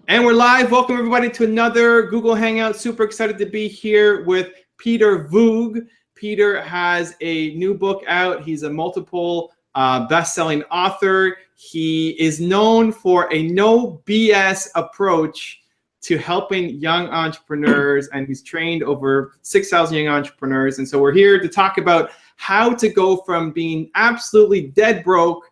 And we're live. Welcome everybody to another Google Hangout. Super excited to be here with Peter Voogd. Peter has a new book out. He's a multiple best-selling author. He is known for a no BS approach to helping young entrepreneurs, and he's trained over 6,000 young entrepreneurs. And so we're here to talk about how to go from being absolutely dead broke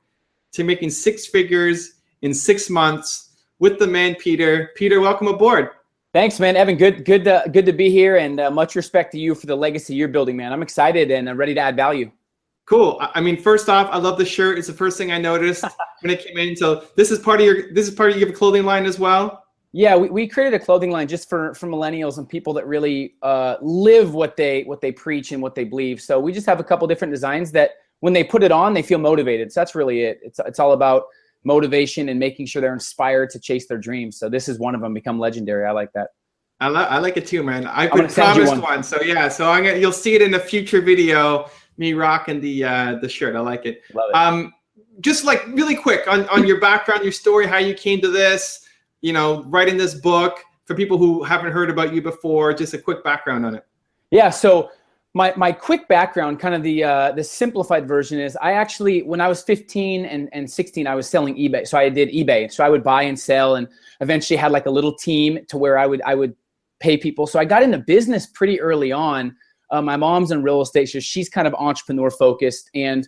to making six figures in 6 months with the man, Peter. Peter, welcome aboard. Thanks, man. Evan, good to be here, and much respect to you for the legacy you're building, man. I'm excited and ready to add value. Cool. I mean, first off, I love the shirt. It's the first thing I noticed when it came in. So this is part of your clothing line as well? Yeah, we created a clothing line just for millennials and people that really live what they preach and what they believe. So we just have a couple different designs that when they put it on, they feel motivated. So that's really it. It's all about motivation and making sure they're inspired to chase their dreams. So this is one of them, become legendary. I like that. I like it too, man. I've been promised one. So yeah, so you'll see it in a future video, me rocking the shirt. I like it. Love it. Just like really quick on your background, your story, how you came to this, writing this book for people who haven't heard about you before, just a quick background on it. Yeah. So my quick background, kind of the simplified version is I actually, when I was 15 and 16, I was selling eBay. So I did eBay. So I would buy and sell, and eventually had like a little team to where I would pay people. So I got into business pretty early on. My mom's in real estate, so she's kind of entrepreneur focused. And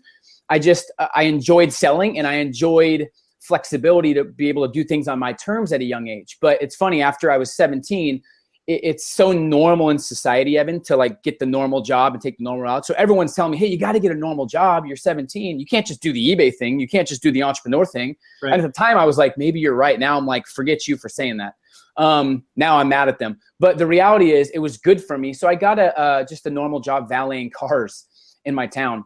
I enjoyed selling, and I enjoyed flexibility to be able to do things on my terms at a young age. But it's funny, after I was 17, it's so normal in society, Evan, to like get the normal job and take the normal route. So everyone's telling me, hey, you got to get a normal job. You're 17. You can't just do the eBay thing. You can't just do the entrepreneur thing. Right. And at the time I was like, maybe you're right. Now I'm like, forget you for saying that. Now I'm mad at them. But the reality is it was good for me. So I got just a normal job valeting cars in my town.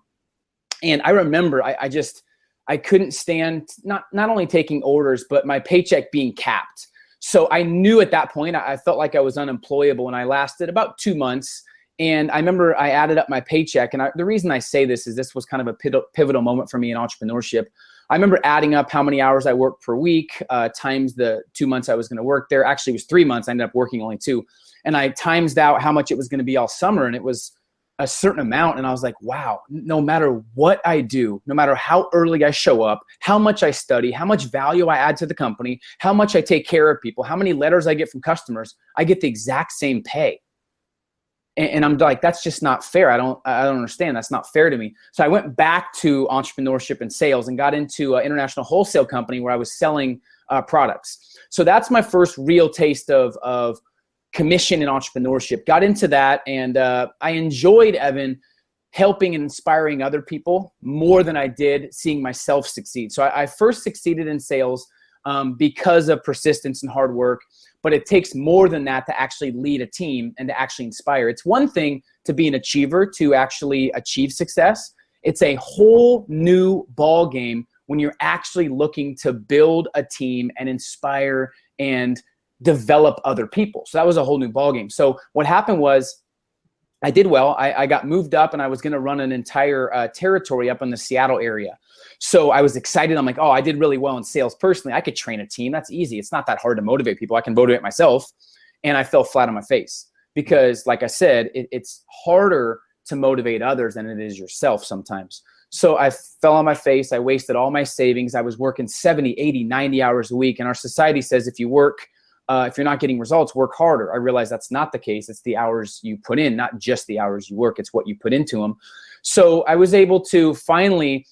And I remember I couldn't stand not only taking orders, but my paycheck being capped. So I knew at that point, I felt like I was unemployable, and I lasted about 2 months. And I remember I added up my paycheck. And the reason I say this is this was kind of a pivotal moment for me in entrepreneurship. I remember adding up how many hours I worked per week times the 2 months I was going to work there. Actually, it was 3 months. I ended up working only 2. And I times out how much it was going to be all summer. And it was a certain amount. And I was like, wow, no matter what I do, no matter how early I show up, how much I study, how much value I add to the company, how much I take care of people, how many letters I get from customers, I get the exact same pay. And I'm like, that's just not fair. I don't understand. That's not fair to me. So I went back to entrepreneurship and sales and got into an international wholesale company where I was selling products. So that's my first real taste of commission and entrepreneurship. Got into that, and I enjoyed, Evan, helping and inspiring other people more than I did seeing myself succeed. So I first succeeded in sales because of persistence and hard work, but it takes more than that to actually lead a team and to actually inspire. It's one thing to be an achiever, to actually achieve success. It's a whole new ball game when you're actually looking to build a team and inspire and develop other people. So that was a whole new ballgame. So what happened was I did well. I got moved up, and I was going to run an entire territory up in the Seattle area. So I was excited. I'm like, oh, I did really well in sales personally. I could train a team. That's easy. It's not that hard to motivate people. I can motivate myself. And I fell flat on my face because, like I said, it's harder to motivate others than it is yourself sometimes. So I fell on my face. I wasted all my savings. I was working 70, 80, 90 hours a week. And our society says if you're not getting results, work harder. I realized that's not the case. It's the hours you put in, not just the hours you work. It's what you put into them. So I was able to finally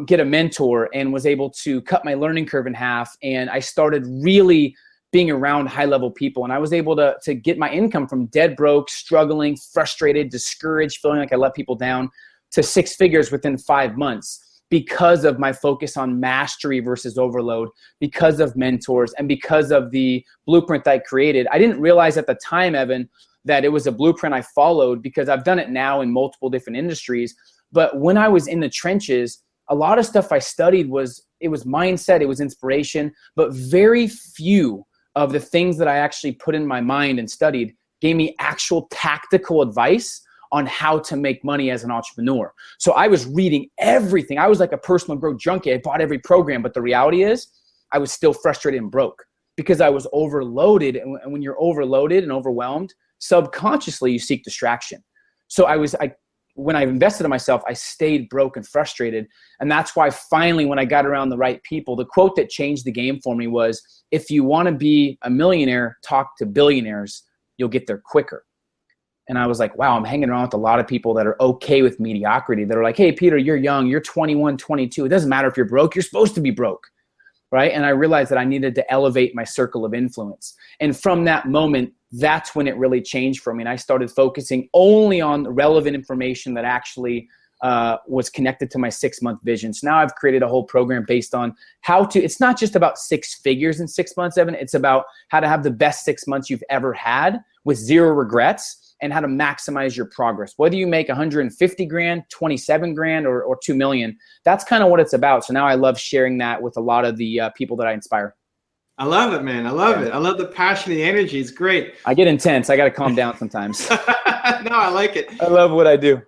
get a mentor and was able to cut my learning curve in half. And I started really being around high-level people. And I was able to get my income from dead broke, struggling, frustrated, discouraged, feeling like I let people down, to 6 figures within 5 months. Because of my focus on mastery versus overload, because of mentors, and because of the blueprint I created. I didn't realize at the time, Evan, that it was a blueprint I followed, because I've done it now in multiple different industries. But when I was in the trenches, a lot of stuff I studied was mindset, it was inspiration, but very few of the things that I actually put in my mind and studied gave me actual tactical advice on how to make money as an entrepreneur. So I was reading everything. I was like a personal growth junkie. I bought every program, but the reality is I was still frustrated and broke. because I was overloaded. And when you're overloaded and overwhelmed, subconsciously you seek distraction. So when I invested in myself, I stayed broke and frustrated. And that's why finally, when I got around the right people, the quote that changed the game for me was, if you want to be a millionaire, talk to billionaires, you'll get there quicker. And I was like, wow, I'm hanging around with a lot of people that are okay with mediocrity. That are like, hey, Peter, you're young, you're 21, 22. It doesn't matter if you're broke, you're supposed to be broke, right? And I realized that I needed to elevate my circle of influence. And from that moment, that's when it really changed for me. And I started focusing only on the relevant information that actually was connected to my 6-month vision. So now I've created a whole program based on how to, it's not just about 6 figures in 6 months, Evan. It's about how to have the best 6 months you've ever had with 0 regrets, and how to maximize your progress. Whether you make 150 grand, 27 grand, or 2 million, that's kind of what it's about. So now I love sharing that with a lot of the people that I inspire. I love it, man. I love it. I love the passion and the energy. It's great. I get intense. I got to calm down sometimes. No, I like it. I love what I do.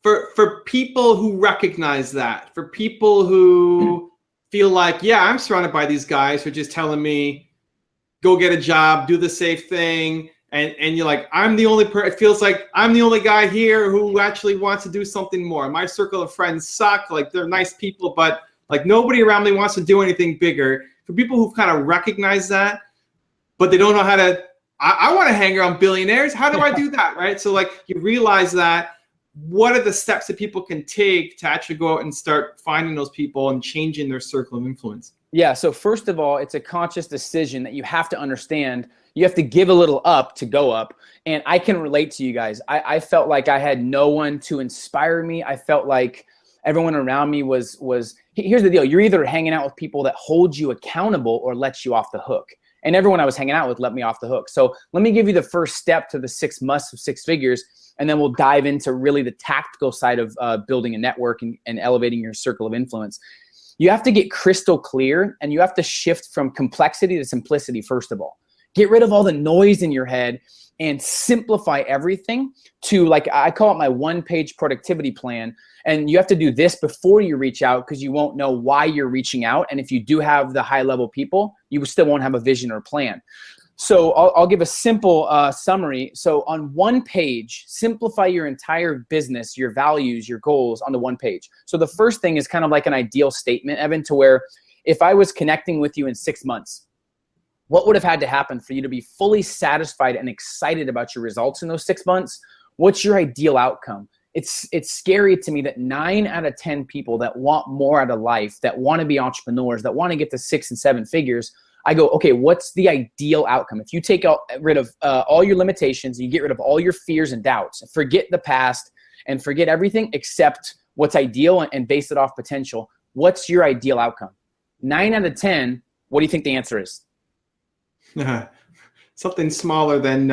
For people who recognize that, for people who feel like, yeah, I'm surrounded by these guys who are just telling me, go get a job, do the safe thing. And you're like, I'm the only person, it feels like I'm the only guy here who actually wants to do something more. My circle of friends suck. Like, they're nice people, but like nobody around me wants to do anything bigger. For people who kind of recognize that, but they don't know how to, I want to hang around billionaires. How do I do that, right? So like, you realize that, what are the steps that people can take to actually go out and start finding those people and changing their circle of influence? Yeah, so first of all, it's a conscious decision that you have to understand. You have to give a little up to go up. And I can relate to you guys. I felt like I had no one to inspire me. I felt like everyone around me was, here's the deal. You're either hanging out with people that hold you accountable or let you off the hook. And everyone I was hanging out with let me off the hook. So let me give you the first step to the 6 musts of 6 figures. And then we'll dive into really the tactical side of building a network and elevating your circle of influence. You have to get crystal clear, and you have to shift from complexity to simplicity, first of all. Get rid of all the noise in your head and simplify everything to, like, I call it my 1-page productivity plan. And you have to do this before you reach out, because you won't know why you're reaching out. And if you do have the high-level people, you still won't have a vision or plan. So I'll give a simple summary. So on 1 page, simplify your entire business, your values, your goals on the 1 page. So the first thing is kind of like an ideal statement, Evan, to where if I was connecting with you in 6 months, what would have had to happen for you to be fully satisfied and excited about your results in those 6 months? What's your ideal outcome? It's scary to me that 9 out of 10 people that want more out of life, that want to be entrepreneurs, that want to get to 6 and 7 figures, I go, okay, what's the ideal outcome? If you take rid of all your limitations, you get rid of all your fears and doubts, forget the past and forget everything except what's ideal and base it off potential. What's your ideal outcome? 9 out of 10, what do you think the answer is? Something smaller than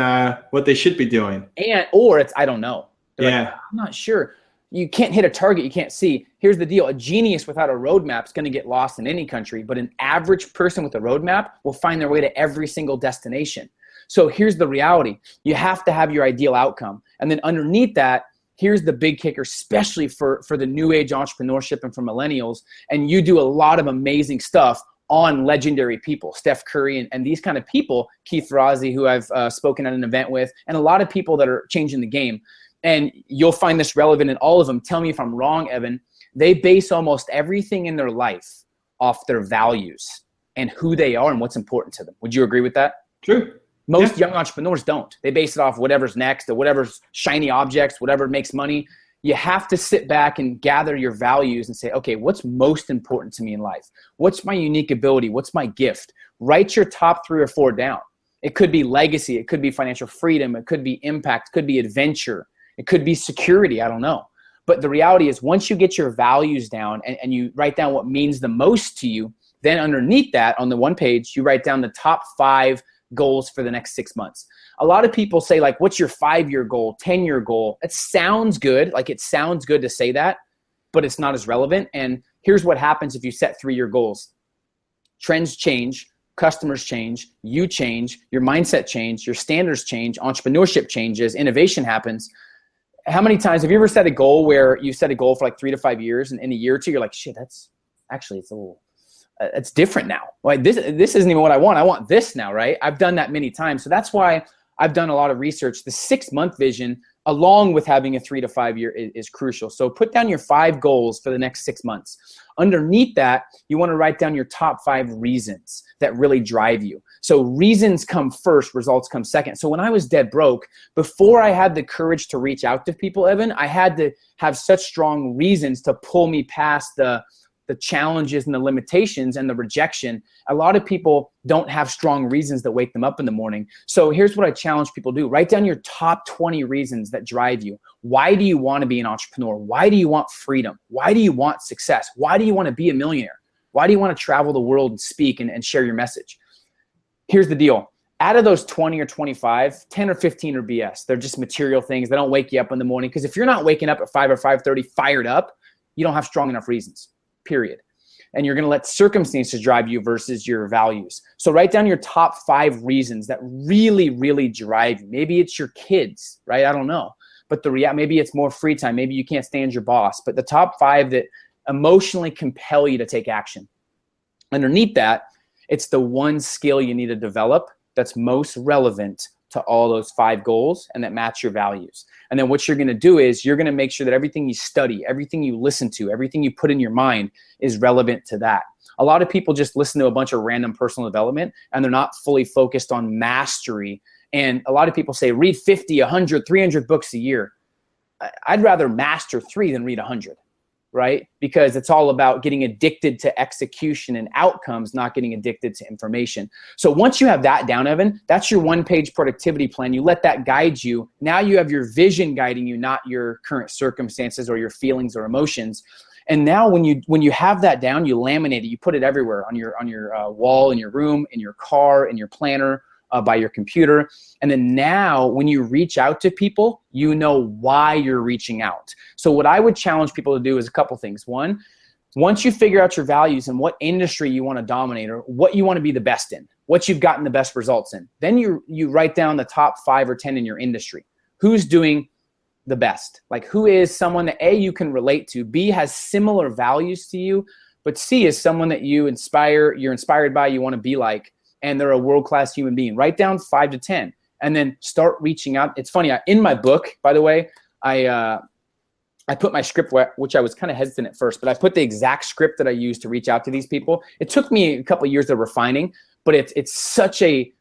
what they should be doing. Or it's, I don't know. They're yeah. Like, I'm not sure. You can't hit a target you can't see. Here's the deal. A genius without a roadmap is going to get lost in any country, but an average person with a roadmap will find their way to every single destination. So here's the reality. You have to have your ideal outcome. And then underneath that, here's the big kicker, especially for the new age entrepreneurship and for millennials. And you do a lot of amazing stuff on legendary people, Steph Curry and these kind of people, Keith Razi, who I've spoken at an event with, and a lot of people that are changing the game. And you'll find this relevant in all of them. Tell me if I'm wrong, Evan. They base almost everything in their life off their values and who they are and what's important to them. Would you agree with that? True. Most young entrepreneurs don't. They base it off whatever's next or whatever's shiny objects, whatever makes money. You have to sit back and gather your values and say, okay, what's most important to me in life? What's my unique ability? What's my gift? Write your top 3 or 4 down. It could be legacy. It could be financial freedom. It could be impact. It could be adventure. It could be security. I don't know. But the reality is, once you get your values down and you write down what means the most to you, then underneath that on the 1 page, you write down the top 5 goals for the next 6 months. A lot of people say, like, what's your 5-year goal, 10-year goal? It sounds good. Like, it sounds good to say that, but it's not as relevant. And here's what happens if you set 3-year goals. Trends change, customers change, you change, your mindset change, your standards change, entrepreneurship changes, innovation happens. How many times have you ever set a goal where you set a goal for like 3 to 5 years and in a year or two, you're like, shit, it's a little it's different now. Like this isn't even what I want. I want this now, right? I've done that many times. So that's why I've done a lot of research. The 6-month vision, along with having a 3 to 5 year is crucial. So put down your 5 goals for the next 6 months. Underneath that, you want to write down your top 5 reasons that really drive you. So reasons come first, results come second. So when I was dead broke, before I had the courage to reach out to people, Evan, I had to have such strong reasons to pull me past the challenges and the limitations and the rejection. A lot of people don't have strong reasons that wake them up in the morning. So here's what I challenge people to do. Write down your top 20 reasons that drive you. Why do you want to be an entrepreneur? Why do you want freedom? Why do you want success? Why do you want to be a millionaire? Why do you want to travel the world and speak and share your message? Here's the deal. Out of those 20 or 25, 10 or 15 are BS. They're just material things. They don't wake you up in the morning. Because if you're not waking up at 5 or 5:30 fired up, you don't have strong enough reasons. Period. And you're going to let circumstances drive you versus your values. So write down your top 5 reasons that really, really drive you. Maybe it's your kids, right? I don't know. But maybe it's more free time. Maybe you can't stand your boss. But the top 5 that emotionally compel you to take action. Underneath that, it's the one skill you need to develop that's most relevant to all those 5 goals and that match your values. And then what you're going to do is you're going to make sure that everything you study, everything you listen to, everything you put in your mind is relevant to that. A lot of people just listen to a bunch of random personal development and they're not fully focused on mastery. And a lot of people say read 50, 100, 300 books a year. I'd rather master 3 than read 100. Right? Because it's all about getting addicted to execution and outcomes, not getting addicted to information. So once you have that down, Evan, that's your 1-page productivity plan. You let that guide you. Now you have your vision guiding you, not your current circumstances or your feelings or emotions. And now when you have that down, you laminate it. You put it everywhere on your wall, in your room, in your car, in your planner, by your computer. And then now when you reach out to people, you know why you're reaching out. So what I would challenge people to do is a couple things. One, once you figure out your values and what industry you want to dominate or what you want to be the best in, what you've gotten the best results in, then you write down the top 5 or 10 in your industry. Who's doing the best? Like who is someone that A, you can relate to, B, has similar values to you, but C, is someone that you're inspired by, you want to be like, and they're a world-class human being. Write down 5 to 10 and then start reaching out. It's funny, in my book, by the way, I put my script, which I was kind of hesitant at first, but I put the exact script that I used to reach out to these people. It took me a couple of years of refining, but it's such a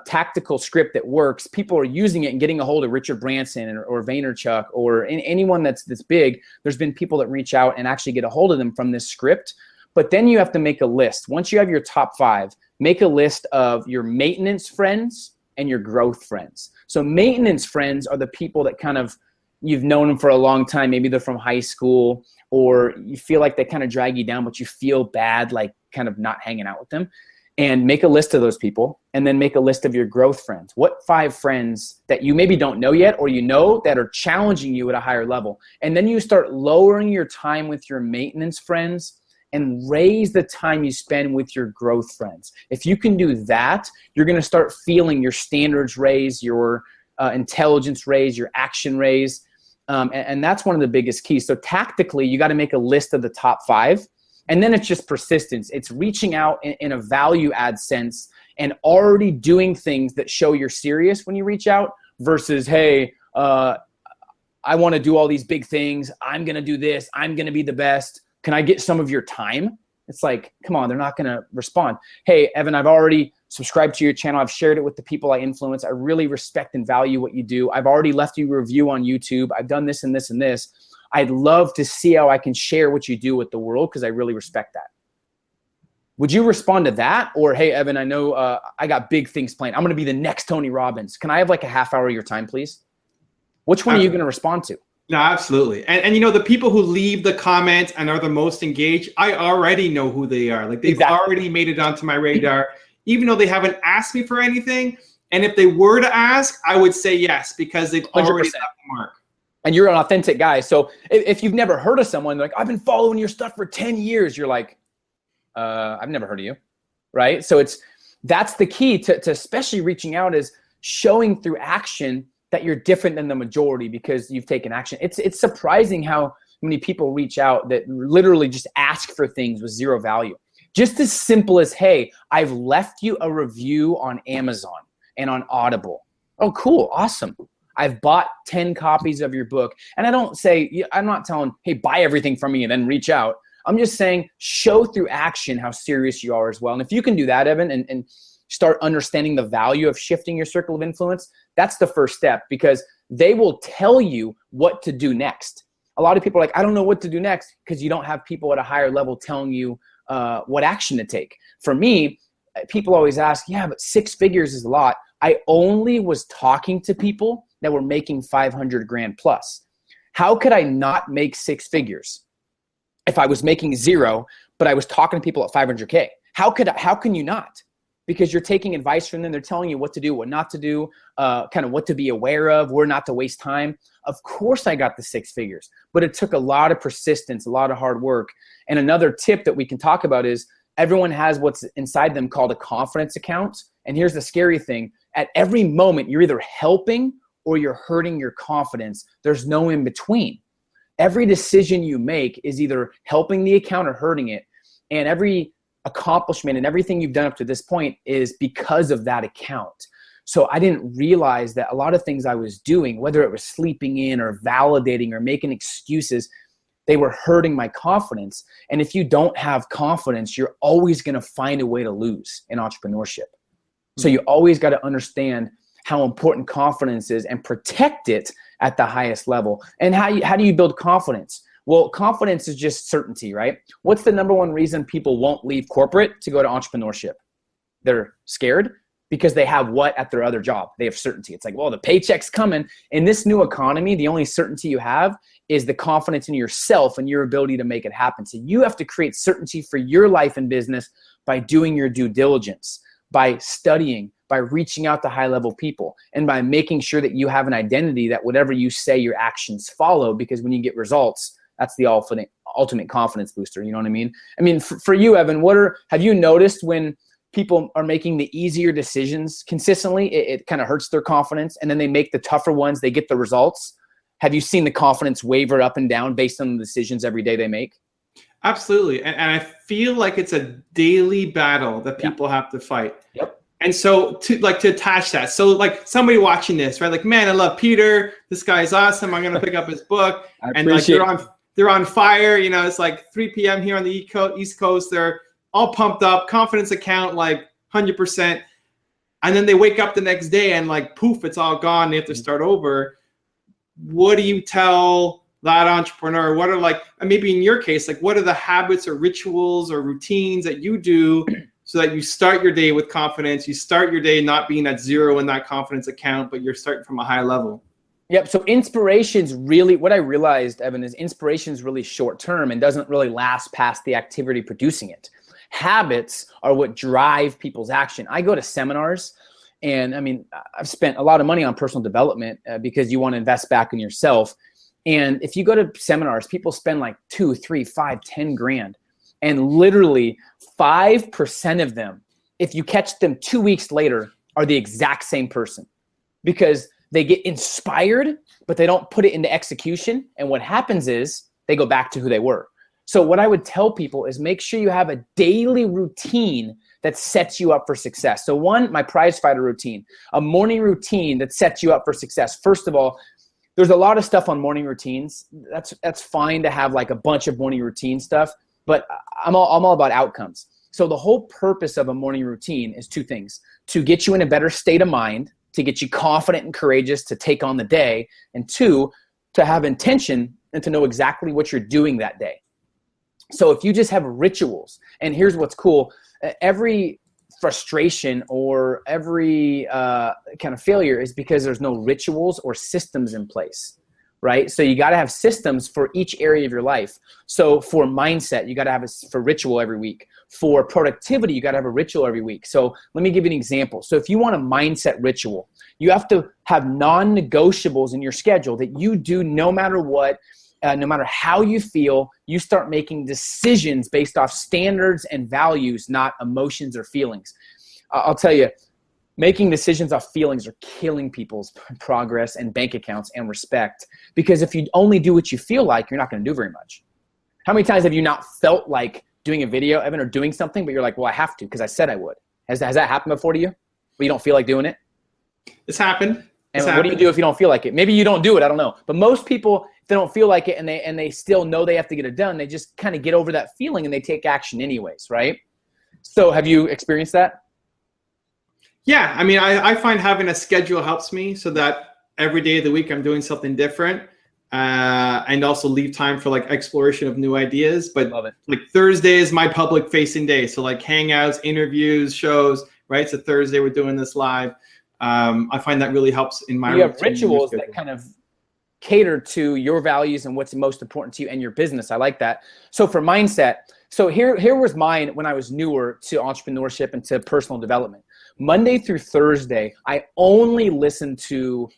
tactical script that works. People are using it and getting a hold of Richard Branson or Vaynerchuk or anyone that's big. There's been people that reach out and actually get a hold of them from this script. But then you have to make a list. Once you have your top 5, make a list of your maintenance friends and your growth friends. So maintenance friends are the people that kind of, you've known them for a long time. Maybe they're from high school or you feel like they kind of drag you down, but you feel bad, like kind of not hanging out with them. And make a list of those people and then make a list of your growth friends. What 5 friends that you maybe don't know yet or you know that are challenging you at a higher level. And then you start lowering your time with your maintenance friends and raise the time you spend with your growth friends. If you can do that, you're going to start feeling your standards raise, your intelligence raise, your action raise. And that's one of the biggest keys. So tactically, you got to make a list of the top 5. And then it's just persistence. It's reaching out in a value add sense and already doing things that show you're serious when you reach out versus, hey, I want to do all these big things. I'm going to do this. I'm going to be the best. Can I get some of your time? It's like, come on, they're not going to respond. Hey, Evan, I've already subscribed to your channel. I've shared it with the people I influence. I really respect and value what you do. I've already left you a review on YouTube. I've done this and this and this. I'd love to see how I can share what you do with the world because I really respect that. Would you respond to that? Or, hey, Evan, I know I got big things planned. I'm going to be the next Tony Robbins. Can I have like a half hour of your time, please? Which one are you going to respond to? No, absolutely. And you know, the people who leave the comments and are the most engaged, I already know who they are. Like they've already made it onto my radar, even though they haven't asked me for anything. And if they were to ask, I would say yes, because they've already left the mark. And you're an authentic guy. So if you've never heard of someone, like, I've been following your stuff for 10 years, you're like, I've never heard of you, right? So that's the key to especially reaching out is showing through action that you're different than the majority because you've taken action. It's surprising how many people reach out that literally just ask for things with zero value. Just as simple as, hey, I've left you a review on Amazon and on Audible. Oh, cool. Awesome. I've bought 10 copies of your book. And I'm not telling, hey, buy everything from me and then reach out. I'm just saying, show through action how serious you are as well. And if you can do that, Evan, and start understanding the value of shifting your circle of influence, that's the first step, because they will tell you what to do next. A lot of people are like, I don't know what to do next, because you don't have people at a higher level telling you what action to take. For me, people always ask, yeah, but 6 figures is a lot. I only was talking to people that were making 500 grand plus. How could I not make 6 figures if I was making 0, but I was talking to people at 500K? How can you not? Because you're taking advice from them. They're telling you what to do, what not to do, kind of what to be aware of, where not to waste time. Of course I got the 6 figures, but it took a lot of persistence, a lot of hard work. And another tip that we can talk about is everyone has what's inside them called a confidence account. And here's the scary thing. At every moment, you're either helping or you're hurting your confidence. There's no in between. Every decision you make is either helping the account or hurting it. And every accomplishment and everything you've done up to this point is because of that account. So I didn't realize that a lot of things I was doing, whether it was sleeping in or validating or making excuses, they were hurting my confidence. And if you don't have confidence, you're always going to find a way to lose in entrepreneurship. So you always got to understand how important confidence is and protect it at the highest level. And how do you build confidence? Well, confidence is just certainty, right? What's the number one reason people won't leave corporate to go to entrepreneurship? They're scared because they have what at their other job? They have certainty. It's like, well, the paycheck's coming. In this new economy, the only certainty you have is the confidence in yourself and your ability to make it happen. So you have to create certainty for your life and business by doing your due diligence, by studying, by reaching out to high-level people, and by making sure that you have an identity that whatever you say, your actions follow, because when you get results, that's the ultimate confidence booster. You know what I mean? I mean, for you, Evan, have you noticed when people are making the easier decisions consistently, it kind of hurts their confidence, and then they make the tougher ones, they get the results? Have you seen the confidence waver up and down based on the decisions every day they make? Absolutely. And I feel like it's a daily battle that people have to fight. Yep. And so to attach that, so like somebody watching this, right? Like, man, I love Peter. This guy's awesome. I'm going to pick up his book. And like they're on fire. You know, it's like 3 p.m. here on the East Coast. They're all pumped up, confidence account, like 100%. And then they wake up the next day and like, poof, it's all gone. They have to start over. What do you tell that entrepreneur? What are, like, maybe in your case, like, what are the habits or rituals or routines that you do so that you start your day with confidence? You start your day not being at 0 in that confidence account, but you're starting from a high level. Yep. So inspiration's really, what I realized, Evan, is inspiration's really short term and doesn't really last past the activity producing it. Habits are what drive people's action. I go to seminars, and I mean, I've spent a lot of money on personal development because you want to invest back in yourself. And if you go to seminars, people spend like 2, 3, 5, 10 grand. And literally 5% of them, if you catch them 2 weeks later, are the exact same person, because they get inspired, but they don't put it into execution. And what happens is they go back to who they were. So what I would tell people is make sure you have a daily routine that sets you up for success. So one, my prize fighter routine, a morning routine that sets you up for success. First of all, there's a lot of stuff on morning routines. That's fine to have like a bunch of morning routine stuff, but I'm all about outcomes. So the whole purpose of a morning routine is 2 things: to get you in a better state of mind, to get you confident and courageous to take on the day, and 2, to have intention and to know exactly what you're doing that day. So if you just have rituals, and here's what's cool, every frustration or every kind of failure is because there's no rituals or systems in place, right? So you got to have systems for each area of your life. So for mindset, you got to have a ritual every week. For productivity, you got to have a ritual every week. So let me give you an example. So if you want a mindset ritual, you have to have non-negotiables in your schedule that you do no matter what. No matter how you feel, you start making decisions based off standards and values, not emotions or feelings. I'll tell you, making decisions off feelings are killing people's progress and bank accounts and respect, because if you only do what you feel like, you're not going to do very much. How many times have you not felt like doing a video, Evan, or doing something, but you're like, well, I have to because I said I would. Has that happened before to you? Where you don't feel like doing it? It's happened. And what do you do if you don't feel like it? Maybe you don't do it. I don't know. But most people, if they don't feel like it and they still know they have to get it done, they just kind of get over that feeling and they take action anyways, right? So have you experienced that? Yeah. I mean, I find having a schedule helps me so that every day of the week I'm doing something different, and also leave time for like exploration of new ideas. But like Thursday is my public facing day. So like hangouts, interviews, shows, right? So Thursday we're doing this live. I find that really helps in my. You have rituals that kind of cater to your values and what's most important to you and your business. I like that. So for mindset, so here was mine when I was newer to entrepreneurship and to personal development. Monday through Thursday, I only listened to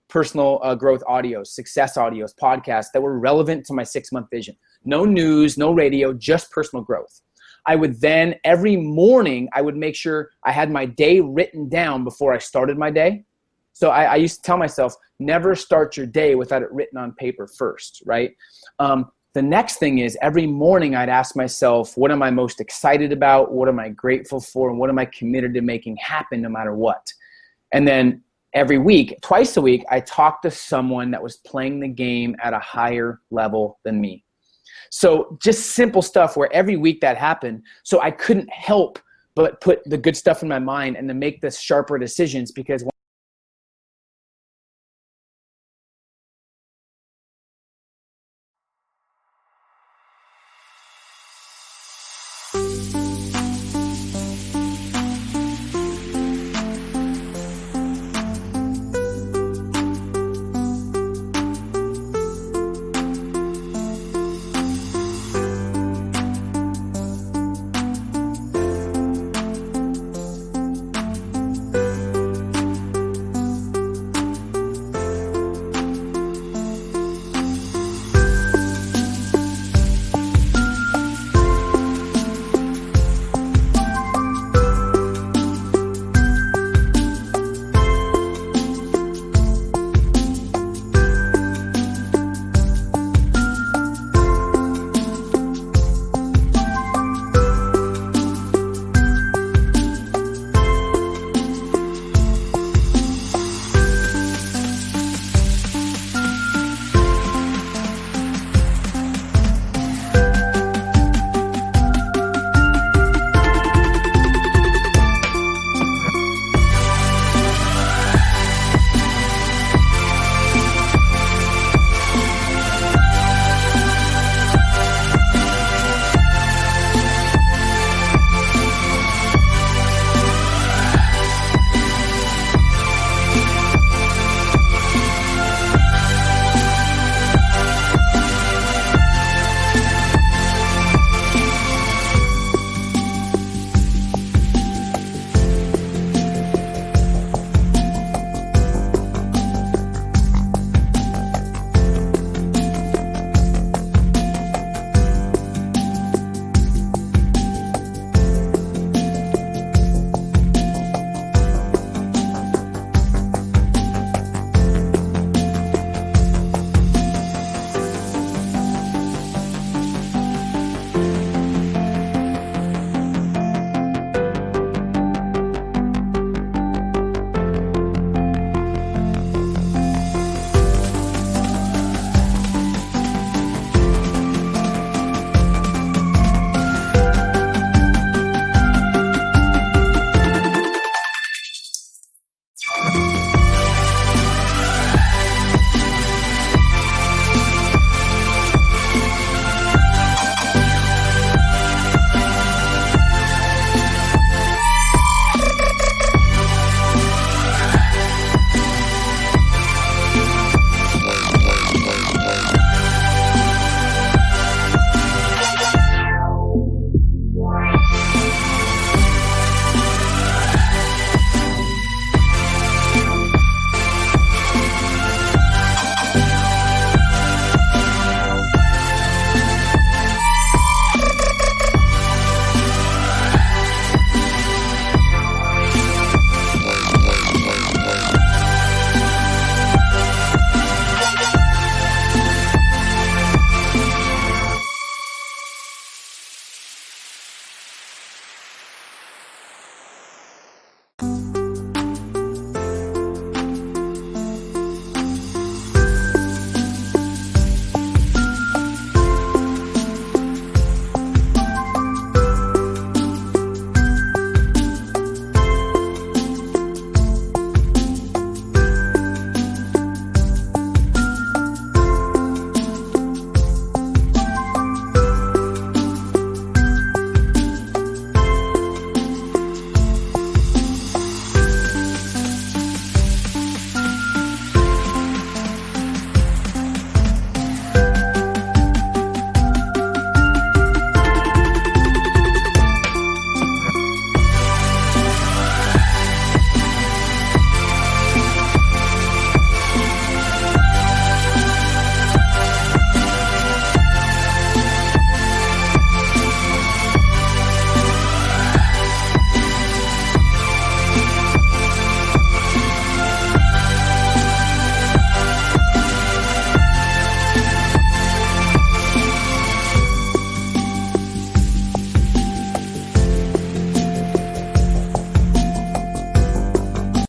personal growth audios, success audios, podcasts that were relevant to my 6-month vision. No news, no radio, just personal growth. I would then, every morning, I would make sure I had my day written down before I started my day. So I used to tell myself, never start your day without it written on paper first, right? The next thing is every morning I'd ask myself, what am I most excited about? What am I grateful for? And what am I committed to making happen no matter what? And then every week, twice a week, I talked to someone that was playing the game at a higher level than me. So just simple stuff where every week that happened. So I couldn't help but put the good stuff in my mind and to make the sharper decisions, because